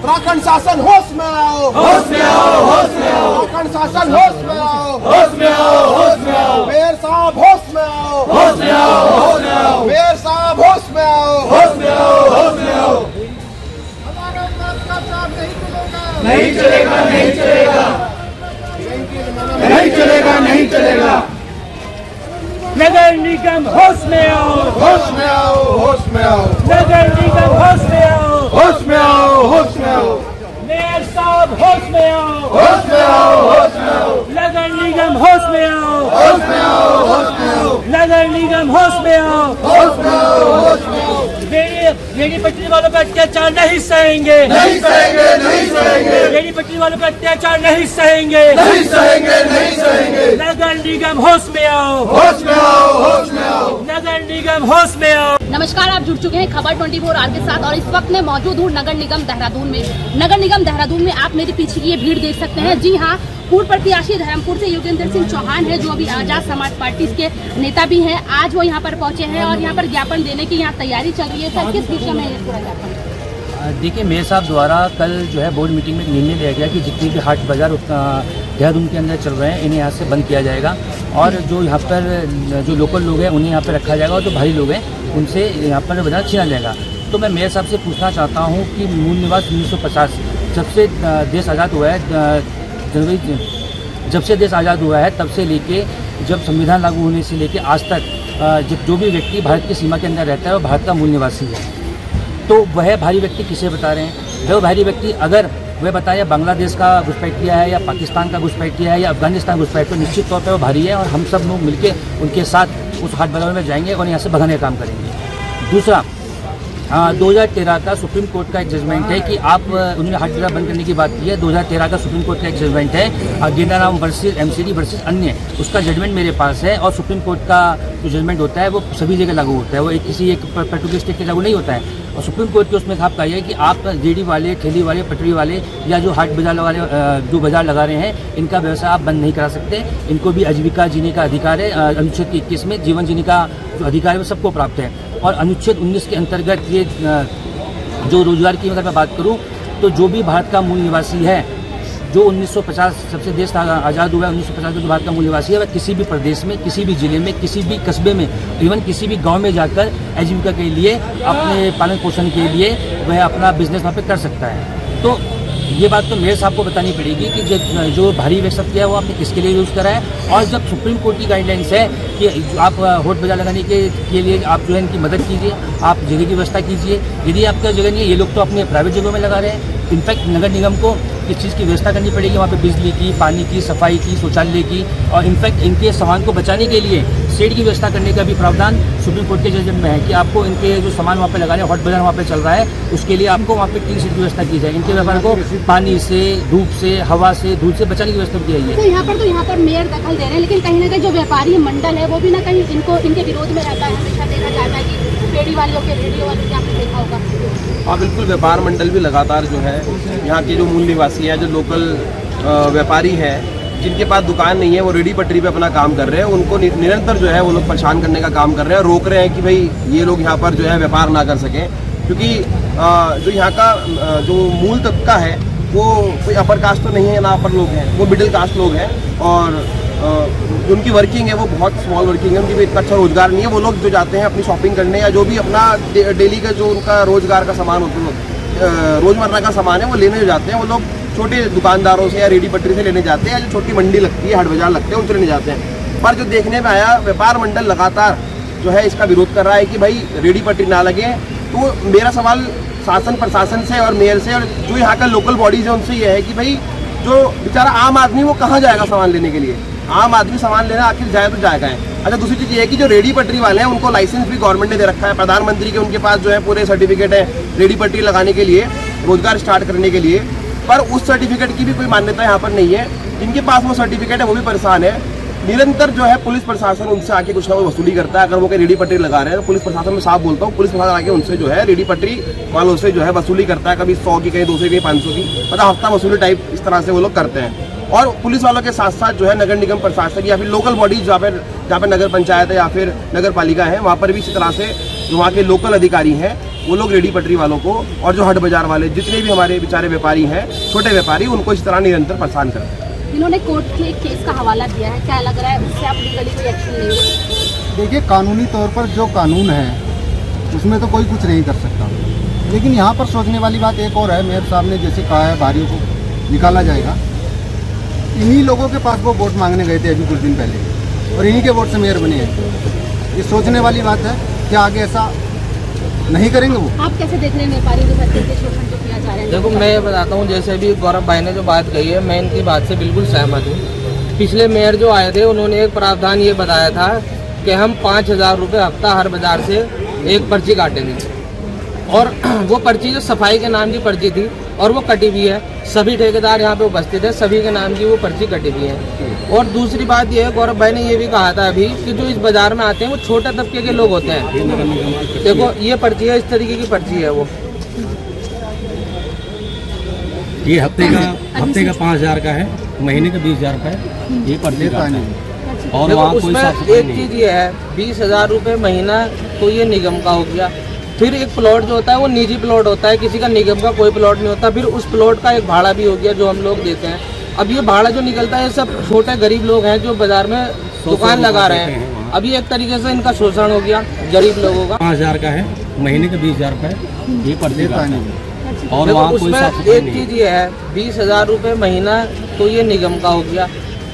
उत्तराखंड शासन होश में आओ, होश में आओ, होश में आओ, उत्तराखंड शासन होश में आओ, होश में आओ, होश में आओ, मेयर साहब होश में आओ, होश में आओ, होश में आओ, मेयर साहब होश में आओ, होश में आओ, होश में आओ। हमारा भ्रष्टाचार नहीं चलेगा, नहीं चलेगा, नहीं चलेगा, नहीं चलेगा। नगर निगम होश में आओ, होश में आओ, होश में आओ, नगर निगम होश में आओ, होश में आओ, होश में आओ, मेयर साहब होश में आओ, होश में आओ, होश में आओ, नगर निगम होश में आओ, होश में आओ, होश में आओ, नगर निगम होश में आओ। होश में आओ, होश में आओ। रेडी पटरी वालों पर अत्याचार नहीं सहेंगे, नहीं सहेंगे, नहीं सहेंगे, रेडी पटरी वालों पर अत्याचार नहीं सहेंगे, नहीं सहेंगे, नहीं सहेंगे। नगर निगम होश में आओ, होश में आओ, होश में आओ, नगर निगम होश में आओ। नमस्कार, आप जुड़ चुके हैं खबर 24 आर के साथ और इस वक्त मैं मौजूद हूँ नगर निगम देहरादून में। नगर निगम देहरादून में आप मेरे पीछे की ये भीड़ देख सकते हैं। जी हाँ, पूर्व प्रत्याशी धर्मपुर से योगेंद्र सिंह चौहान है, जो अभी आजाद समाज पार्टी के नेता भी हैं। आज वो यहाँ पर पहुंचे हैं और यहाँ पर ज्ञापन देने की यहाँ तैयारी चल रही है। सर, किस विषय में है पूरा ज्ञापन? देखिए, मेयर साहब द्वारा कल जो है बोर्ड मीटिंग में एक निर्णय लिया गया कि जितनी भी हाट बाजार देहरादून के अंदर चल रहे हैं इन्हें यहाँ से बंद किया जाएगा और जो यहाँ पर जो लोकल लोग हैं उन्हें यहाँ पर रखा जाएगा और जो भारी लोग हैं उनसे यहाँ पर बाजार छीना जाएगा। तो मैं मेयर साहब से पूछना चाहता हूँ कि मूल निवास 1950 जब से देश आज़ाद हुआ है, जब से देश आज़ाद हुआ है तब से लेके जब संविधान लागू होने से लेके आज तक जो भी व्यक्ति भारत की सीमा के अंदर रहता है वो भारत का मूल निवासी है। तो वह भारी व्यक्ति किसे बता रहे हैं? वह भारी व्यक्ति अगर वह बताए बांग्लादेश का घुसपैठ किया है या पाकिस्तान का घुसपैट किया है या अफगानिस्तान घुसपैठ, तो निश्चित तौर पर वो भारी है और हम सब लोग मिलके उनके साथ उस हाट बाजार में जाएंगे और यहाँ से भगाने का काम करेंगे। दूसरा, 2013 का सुप्रीम कोर्ट का एक जजमेंट है कि आप उन्होंने हाट बाजार बंद करने की बात की है। 2013 का सुप्रीम कोर्ट का एक जजमेंट है गेंदाराम वर्सेस एमसीडी वर्सेस अन्य, उसका जजमेंट मेरे पास है और सुप्रीम कोर्ट का जो जजमेंट होता है वो सभी जगह लागू होता है, वो किसी एक पर्टिकुलर स्टेट के लागू नहीं होता है। और सुप्रीम कोर्ट के उसमें साफ कहा है कि आप रेडी वाले, ठेली वाले, पटरी वाले या जो हाट बाजार वाले जो बाजार लगा रहे हैं इनका व्यवसाय आप बंद नहीं करा सकते। इनको भी आजीविका जीने का अधिकार है। अनुच्छेद 21 में जीवन जीने का जो अधिकार है वो सबको प्राप्त है। और अनुच्छेद 19 के अंतर्गत ये जो रोजगार की अगर मैं बात करूं तो जो भी भारत का मूल निवासी है, जो 1950 सबसे देश आज़ाद हुआ है 1950 में जो भारत का मूल निवासी है, वह किसी भी प्रदेश में, किसी भी जिले में, किसी भी कस्बे में, इवन किसी भी गांव में जाकर आजीविका के लिए, अपने पालन पोषण के लिए वह अपना बिजनेस वहाँ पे कर सकता है। तो ये बात तो मेयर साहब को बतानी पड़ेगी कि जो भारी व्यवस्था है वो आपने किसके लिए यूज़ करा है। और जब सुप्रीम कोर्ट की गाइडलाइंस है कि आप हाट बाजार लगाने के लिए आप जो है इनकी मदद कीजिए, आप जगह की व्यवस्था कीजिए। यदि आपका जगह नहीं है, ये लोग तो अपने प्राइवेट जगहों में लगा रहे हैं। इनफैक्ट नगर निगम को इस चीज़ की व्यवस्था करनी पड़ेगी, वहाँ पे बिजली की, पानी की, सफाई की, शौचालय की, और इनफैक्ट इनके सामान को बचाने के लिए शेड की व्यवस्था करने का भी प्रावधान सुप्रीम कोर्ट के जजमेंट में है कि आपको इनके जो सामान वहाँ पे लगा रहे हैं, हॉट बाजार वहाँ पे चल रहा है, उसके लिए आपको वहाँ पे टीन शेड की व्यवस्था की जाए। इनके व्यापार को पानी से, धूप से, हवा से, धूल से बचाने की व्यवस्था की जाएगी। तो यहाँ पर मेयर दखल दे रहे हैं, लेकिन कहीं ना कहीं जो व्यापारी मंडल है वो भी ना कहीं इनके विरोध में रहता है। हमेशा देखा जाता है कि रेडी वालों के रेडियो वालों के आपने देखा होगा। हाँ बिल्कुल, व्यापार मंडल भी लगातार जो है यहाँ के जो मूल निवासी हैं, जो लोकल व्यापारी हैं जिनके पास दुकान नहीं है, वो रेडी पटरी पे अपना काम कर रहे हैं, उनको निरंतर जो है वो लोग परेशान करने का काम कर रहे हैं, रोक रहे हैं कि भाई ये लोग यहाँ पर जो है व्यापार ना कर सकें। क्योंकि जो यहाँ का जो मूल तबका है वो कोई अपर कास्ट तो नहीं है, ना अपर लोग हैं, वो मिडिल कास्ट लोग हैं और उनकी वर्किंग है वो बहुत स्मॉल वर्किंग है, उनकी भी इतना अच्छा रोजगार नहीं है। वो लोग जो जाते हैं अपनी शॉपिंग करने या जो भी अपना डेली का जो उनका रोजगार का सामान होता है, रोजमर्रा का सामान है, वो लेने जो जाते हैं, वो लोग छोटे दुकानदारों से या रेडी पटरी से लेने जाते हैं, या जो छोटी मंडी लगती है, हाट बाजार लगते हैं, उनसे लेने जाते हैं। पर जो देखने में आया, व्यापार मंडल लगातार जो है इसका विरोध कर रहा है कि भाई रेडी पटरी ना लगे। तो मेरा सवाल शासन प्रशासन से और मेयर से और जो यहाँ का लोकल बॉडीज है उनसे ये है कि भाई जो बेचारा आम आदमी वो कहाँ जाएगा सामान लेने के लिए? आम आदमी सामान लेना आखिर जाए तो जाएगा है। अच्छा, दूसरी चीज़ ये है कि जो रेडी पटरी वाले हैं उनको लाइसेंस भी गवर्नमेंट ने दे रखा है, प्रधानमंत्री के उनके पास जो है पूरे सर्टिफिकेट है रेडी पटरी लगाने के लिए, रोजगार स्टार्ट करने के लिए। पर उस सर्टिफिकेट की भी कोई मान्यता यहाँ पर नहीं है। जिनके पास वो सर्टिफिकेट है वो भी परेशान है। निरंतर जो है पुलिस प्रशासन उनसे आके कुछ ना कुछ वसूली करता है। अगर वो कोई रेडी पटरी लगा रहे हैं तो पुलिस प्रशासन में साफ बोलता हूँ, पुलिस प्रशासन आके उनसे जो है रेडी पटरी वालों से जो है वसूली करता है, कभी 100 की, कहीं 200 की, 500 की, मतलब हफ्ता वसूली टाइप इस तरह से वो लोग करते हैं। और पुलिस वालों के साथ साथ जो है नगर निगम प्रशासन या फिर लोकल बॉडीज जहाँ पे नगर पंचायत है या फिर नगर पालिका है, वहाँ पर भी इसी तरह से जो वहाँ के लोकल अधिकारी हैं वो लोग रेडी पटरी वालों को और जो हट बाजार वाले जितने भी हमारे बेचारे व्यापारी हैं, छोटे व्यापारी, उनको इस तरह निरंतर परेशान करते हैं। इन्होंने कोर्ट के एक केस का हवाला दिया है, क्या लग रहा है उससे आप लीगली कोई एक्शन लेंगे? देखिए, कानूनी तौर पर जो कानून है उसमें तो कोई कुछ नहीं कर सकता, लेकिन यहाँ पर सोचने वाली बात एक और है। मेयर साहब ने जैसे कहा है भारियों को निकाला जाएगा, इन्हीं लोगों के पास वो वोट मांगने गए थे अभी कुछ दिन पहले और इन्हीं के वोट से मेयर बने हैं। ये सोचने वाली बात है, क्या आगे ऐसा नहीं करेंगे वो? आप कैसे देख रहे हैं व्यापारियों के साथ कैसे शोषण जो किया जा रहा है? देखो, मैं ये बताता हूँ, जैसे अभी गौरव भाई ने जो बात कही है, मैं इनकी बात से बिल्कुल सहमत हूँ। पिछले मेयर जो आए थे उन्होंने एक प्रावधान ये बताया था कि हम 5,000 रुपये हफ्ता हर बाजार से एक पर्ची काटेंगे, और वो पर्ची जो सफाई के नाम की पर्ची थी और वो कटी हुई है। सभी ठेकेदार यहाँ पे उपस्थित है, सभी के नाम की वो पर्ची कटी हुई है। और दूसरी बात ये है, गौरव भाई ने ये भी कहा था अभी कि जो इस बाजार में आते हैं वो छोटे तबके के लोग होते हैं। देखो, ये पर्ची है, इस तरीके की पर्ची है वो। ये हफ्ते का 5,000 का है, महीने का 20,000 रुपये ये पर्ची का है। और वहाँ कोई उसमें एक चीज़ ये है, 20,000 रुपये महीना तो ये निगम का हो गया। फिर एक प्लॉट जो होता है वो निजी प्लॉट होता है, किसी का निगम का कोई प्लॉट नहीं होता। फिर उस प्लॉट का एक भाड़ा भी हो गया जो हम लोग देते हैं। अब ये भाड़ा जो निकलता है, सब छोटे गरीब लोग हैं जो बाजार में दुकान लगा रहे हैं। अभी एक तरीके से इनका शोषण हो गया गरीब लोगों का। 5,000 का है, महीने का 20,000 रुपये ये पर्ची का है। और वहाँ उसमें एक चीज़ ये है, 20,000 रुपये महीना तो ये निगम का हो गया।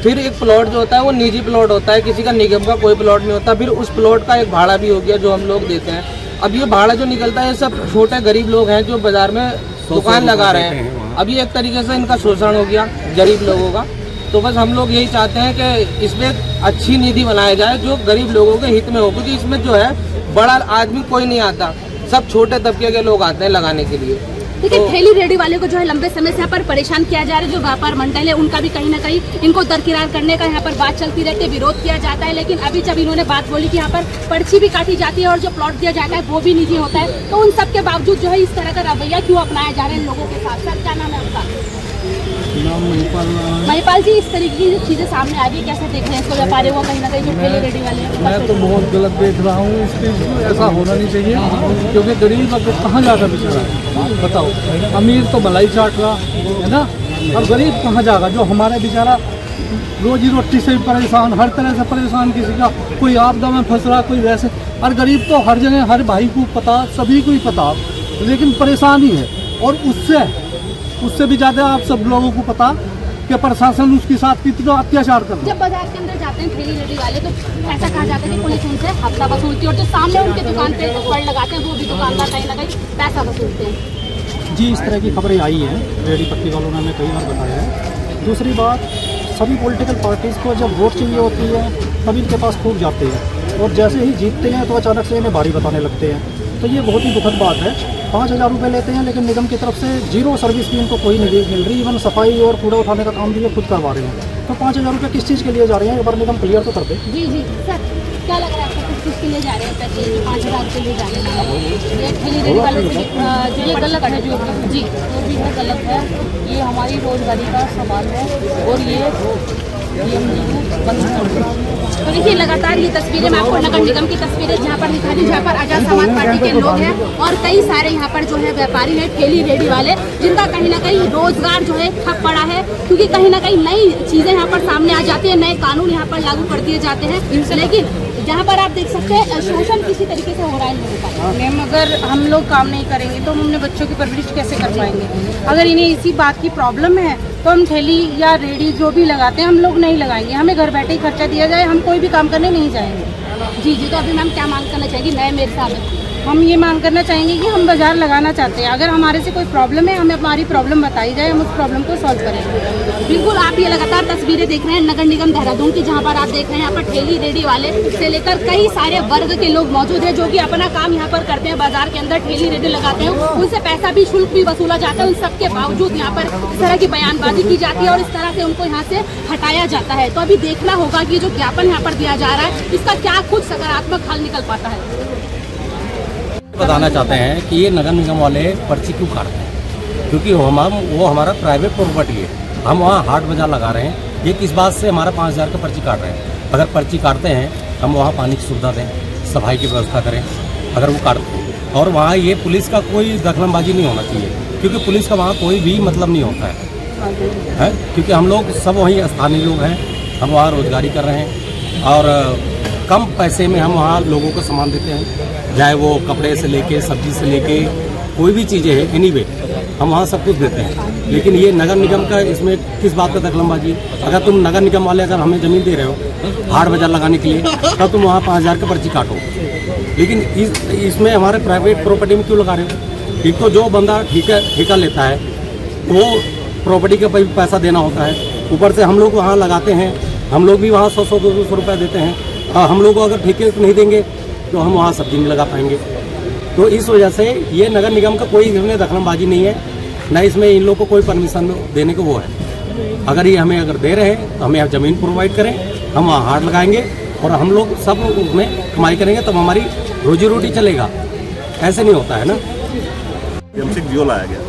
फिर एक प्लॉट जो होता है वो निजी प्लॉट होता है, किसी का निगम का कोई प्लॉट नहीं होता। फिर उस प्लॉट का एक भाड़ा भी हो गया जो हम लोग देते हैं। अब ये भाड़ा जो निकलता है, सब छोटे गरीब लोग हैं जो बाजार में दुकान लगा रहे हैं। अभी एक तरीके से इनका शोषण हो गया गरीब लोगों का। तो बस हम लोग यही चाहते हैं कि इसमें अच्छी नीति बनाया जाए जो गरीब लोगों के हित में हो, क्योंकि इसमें जो है बड़ा आदमी कोई नहीं आता, सब छोटे तबके के लोग आते हैं लगाने के लिए। देखिए, ठेली रेडी वाले को जो है लंबे समय से यहाँ पर परेशान किया जा रहा है। जो व्यापार मंडल है उनका भी कहीं ना कहीं इनको दरकिरार करने का यहाँ पर बात चलती रहती है, विरोध किया जाता है। लेकिन अभी जब इन्होंने बात बोली कि यहाँ पर पर्ची भी काटी जाती है और जो प्लॉट दिया जाता है वो भी निजी होता है, तो उन सब के बावजूद जो है इस तरह का रवैया क्यों अपनाया जा रहा है इन लोगों के साथ? सर, क्या नाम है आपका? महिपाल जी, इस तरीके की जो चीजें सामने आ गई, कैसे देख रहे हैं इसको व्यापारियों को? कहीं ना कहीं जो ठेली रेडी वाले हैं, मैं तो बहुत गलत देख रहा हूँ। इसके ऐसा होना नहीं चाहिए, क्योंकि गरीब अगर कहाँ जाकर बेचारा, बताओ। अमीर तो मलाई चाट रहा है ना, और गरीब कहाँ जाएगा? जो हमारे बेचारा रोजी रोटी से भी परेशान, हर तरह से परेशान, किसी का कोई आपदा में फंस रहा, कोई वैसे। और गरीब तो हर जगह, हर भाई को पता, सभी को ही पता, लेकिन परेशानी है। और उससे भी ज़्यादा आप सब लोगों को पता कि प्रशासन उसके साथ कितना अत्याचार कर रहा है। जब बाजार के अंदर जाते हैं ठेली रेडी वाले तो ऐसा कहा जाता है कि पुलिस उनसे हफ्ता वसूलती है, और जो सामने उनके दुकान पे फड़ लगाते हैं वो भी दुकानदार कहीं ना कहीं पैसा वसूलते हैं। जी, इस तरह की खबरें आई हैं, रेडी पट्टी वालों ने हमें कई बार बताया है। दूसरी बात, सभी पॉलिटिकल पार्टीज़ को जब वोट चाहिए होती है तभी इनके पास खूब जाते हैं, और जैसे ही जीतते हैं तो अचानक से इन्हें भारी बताने लगते हैं। तो ये बहुत ही दुखद बात है। 5,000 रुपये लेते हैं, लेकिन निगम की तरफ से जीरो सर्विस की इनको कोई नहीं मिल रही। इवन सफाई और कूड़ा उठाने का काम भी ये खुद करवा रहे हैं। तो 5,000 रुपये किस चीज़ के लिए जा रहे हैं, एक बार निगम क्लियर तो कर दे। जी सर, क्या लग रहा है आपको, किस चीज़ के लिए जा रहे हैं पैसे? 5,000 रुपये लिए जा रहे हैं ये ठेली रेडी वालों से, जो ये गलत है, जो जी जो भी है गलत है। ये हमारी रोजगारी का सवाल है और ये बंद कर। तो देखिए, लगातार ये तस्वीरें मैं आपको नगर निगम की तस्वीरें जहाँ पर दिखा दी, जहाँ पर आजाद समाज पार्टी के लोग हैं और कई सारे यहाँ पर जो है व्यापारी हैं, ठेली रेडी वाले, जिनका कहीं ना कहीं रोजगार जो है ठप पड़ा है, क्योंकि कहीं ना कहीं नई चीजें यहाँ पर सामने आ जाती है, नए कानून यहाँ पर लागू कर दिए जाते हैं। लेकिन जहाँ पर आप देख सकते हैं शोषण किसी तरीके से हो रहा है इन लोगों का। मैम, अगर हम लोग काम नहीं करेंगे तो हम अपने बच्चों की परवरिश कैसे कर पाएंगे? अगर इन्हें इसी बात की प्रॉब्लम है तो हम ठेली या रेडी जो भी लगाते हैं हम लोग नहीं लगाएंगे। हमें घर बैठे ही खर्चा दिया जाए, हम कोई भी काम करने नहीं जाएंगे। जी, तो अभी मैम क्या मांग करना चाहेंगी नए मेयर साहब? हम ये मांग करना चाहेंगे कि हम बाजार लगाना चाहते हैं। अगर हमारे से कोई प्रॉब्लम है, हमें हमारी प्रॉब्लम बताई जाए, हम उस प्रॉब्लम को सॉल्व करेंगे। बिल्कुल, आप ये लगातार तस्वीरें देख रहे हैं नगर निगम देहरादून की, जहां पर आप देख रहे हैं यहाँ पर ठेली रेडी वाले से लेकर कई सारे वर्ग के लोग मौजूद हैं जो कि अपना काम यहाँ पर करते हैं, बाजार के अंदर ठेली रेडी लगाते हैं, उनसे पैसा भी, शुल्क भी वसूला जाता है। उन सबके बावजूद यहाँ पर इस तरह की बयानबाजी की जाती है और इस तरह से उनको यहाँ से हटाया जाता है। तो अभी देखना होगा कि जो ज्ञापन यहाँ पर दिया जा रहा है इसका क्या कुछ सकारात्मक हल निकल पाता है। बताना चाहते हैं कि ये नगर निगम वाले पर्ची क्यों काटते हैं, क्योंकि वो हमारा प्राइवेट प्रॉपर्टी है। हम वहाँ हाट बाजार लगा रहे हैं, ये किस बात से हमारा 5,000 का पर्ची काट रहे हैं। अगर पर्ची काटते हैं हम वहाँ पानी की सुविधा दें, सफाई की व्यवस्था करें, अगर वो काटते हैं। और वहाँ ये पुलिस का कोई दखलंदाजी नहीं होना चाहिए, क्योंकि पुलिस का वहाँ कोई भी मतलब नहीं होता है, क्योंकि हम लोग सब वहीं स्थानीय लोग हैं, हम वहाँ रोजगारी कर रहे हैं और कम पैसे में हम वहाँ लोगों को सामान देते हैं, चाहे वो कपड़े से लेके सब्जी से लेके कोई भी चीज़ें हैं, एनीवे हम वहाँ सब कुछ देते हैं। लेकिन ये नगर निगम का इसमें किस बात का दखलंदाजी है? अगर तुम नगर निगम वाले अगर हमें ज़मीन दे रहे हो हाट बाजार लगाने के लिए, तब तुम वहाँ 5,000 का पर्ची काटो, लेकिन इसमें हमारे प्राइवेट प्रॉपर्टी में क्यों लगा रहे हो? एक तो जो बंदा ठेका लेता है वो प्रॉपर्टी का पैसा देना होता है, ऊपर से हम लोग वहाँ लगाते हैं, हम लोग भी वहाँ 100-200 रुपये देते हैं। हम लोग को अगर ठेके नहीं देंगे तो हम वहाँ सब्जी नहीं लगा पाएंगे। तो इस वजह से ये नगर निगम का कोई इसमें दखलंदाजी नहीं है, न इसमें इन लोग को कोई परमिशन देने को वो है। अगर ये हमें अगर दे रहे हैं तो हमें ज़मीन प्रोवाइड करें, हम वहाँ हाट लगाएंगे और हम लोग सब उसमें कमाई करेंगे, तब हमारी रोजी रोटी चलेगा। ऐसे नहीं होता है ना। एमसी जियो लाया गया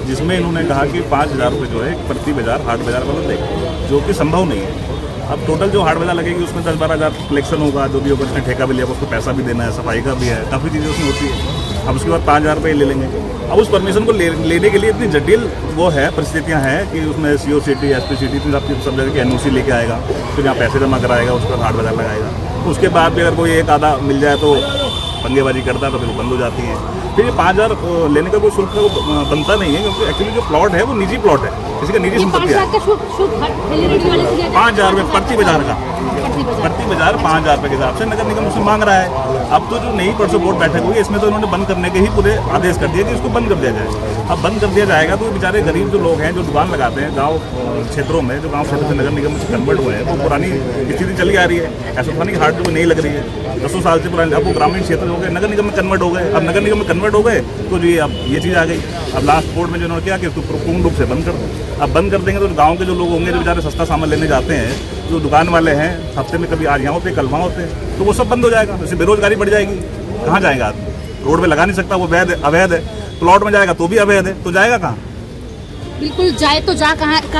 जिसमें इन्होंने कहा कि 5,000 रुपये जो है प्रति बाजार हाट बाजार वाला देगा, जो कि संभव नहीं है। अब टोटल जो हाट बाजार लगेगी उसमें 10-12 हज़ार कलेक्शन होगा, जो भी होगा उसने ठेका भी लिया उसको पैसा भी देना है, सफाई का भी है, काफ़ी चीज़ें उसमें होती है। अब उसके बाद 5,000 रुपये ले लेंगे। अब उस परमिशन को लेने के लिए इतनी जटिल वो है परिस्थितियाँ हैं कि उसमें CO सिटी SP सिटी आपकी सब जगह की NOC लेके आएगा, फिर यहाँ पैसे जमा कराएगा, उसके बाद हाट बाजार लगाएगा। उसके बाद भी अगर कोई एक आधा मिल जाए तो पंगेबाजी करता है तो फिर वो बंद हो जाती है। फिर ये 5,000 लेने का कोई शुल्क बनता नहीं है, क्योंकि एक्चुअली जो प्लॉट है वो निजी प्लॉट है, किसी का निजी संपत्ति है। 5,000 रुपये प्रति बाजार का, प्रति बाजार 5,000 रुपये के हिसाब से नगर निगम उससे मांग रहा है। अब तो जो नई परसों बोर्ड बैठक हुई है इसमें तो उन्होंने बंद करने के ही पूरे आदेश कर दिए कि इसको बंद कर दिया जाए। अब बंद कर दिया जाएगा तो बेचारे गरीब जो लोग हैं जो दुकान लगाते हैं गाँव क्षेत्रों में, जो गाँव क्षेत्र से नगर निगम से कन्वर्ट हुए हैं, वो पुरानी स्थिति चली आ रही है। ऐसा था नहीं कि हाट जो नहीं लग रही है, 10 साल से पुरानी, अब वो ग्रामीण क्षेत्र हो गए, नगर निगम में कन्वर्ट हो गए। अब नगर निगम में कन्वर्ट हो गए तो जी अब ये चीज़ आ गई। अब लास्ट बोर्ड में जो उन्होंने किया कि इसको पूर्ण रूप से बंद कर दो। अब बंद कर देंगे तो गाँव के जो लोग होंगे जो बेचारे सस्ता सामान लेने जाते हैं, जो दुकान वाले हैं, हफ्ते में कभी आज यहाँ होते कल वहाँ होते हैं, तो वो सब बंद हो जाएगा। जैसे बेरोजगारी बढ़ जाएगी, कहाँ जाएगा आदमी? रोड पे लगा नहीं सकता, वो अवैध है। प्लॉट में जाएगा तो भी अवैध है, तो जाएगा कहाँ? बिल्कुल जाए तो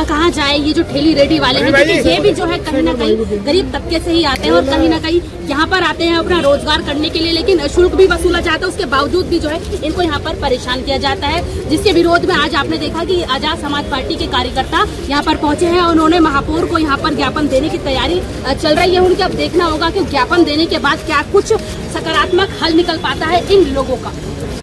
कहाँ जाए? ये जो ठेली रेडी वाले हैं, क्योंकि ये भी जो है कहीं ना कहीं गरीब तबके से ही आते हैं और कहीं ना कहीं यहाँ पर आते हैं अपना रोजगार करने के लिए, लेकिन शुल्क भी वसूला जाता है, उसके बावजूद भी जो है इनको यहाँ पर परेशान किया जाता है। जिसके विरोध में आज आपने देखा कि आजाद समाज पार्टी के कार्यकर्ता यहाँ पर पहुंचे हैं और उन्होंने महापौर को यहाँ पर ज्ञापन देने की तैयारी चल रही है उनकी। अब देखना होगा कि ज्ञापन देने के बाद क्या कुछ सकारात्मक हल निकल पाता है इन लोगों का।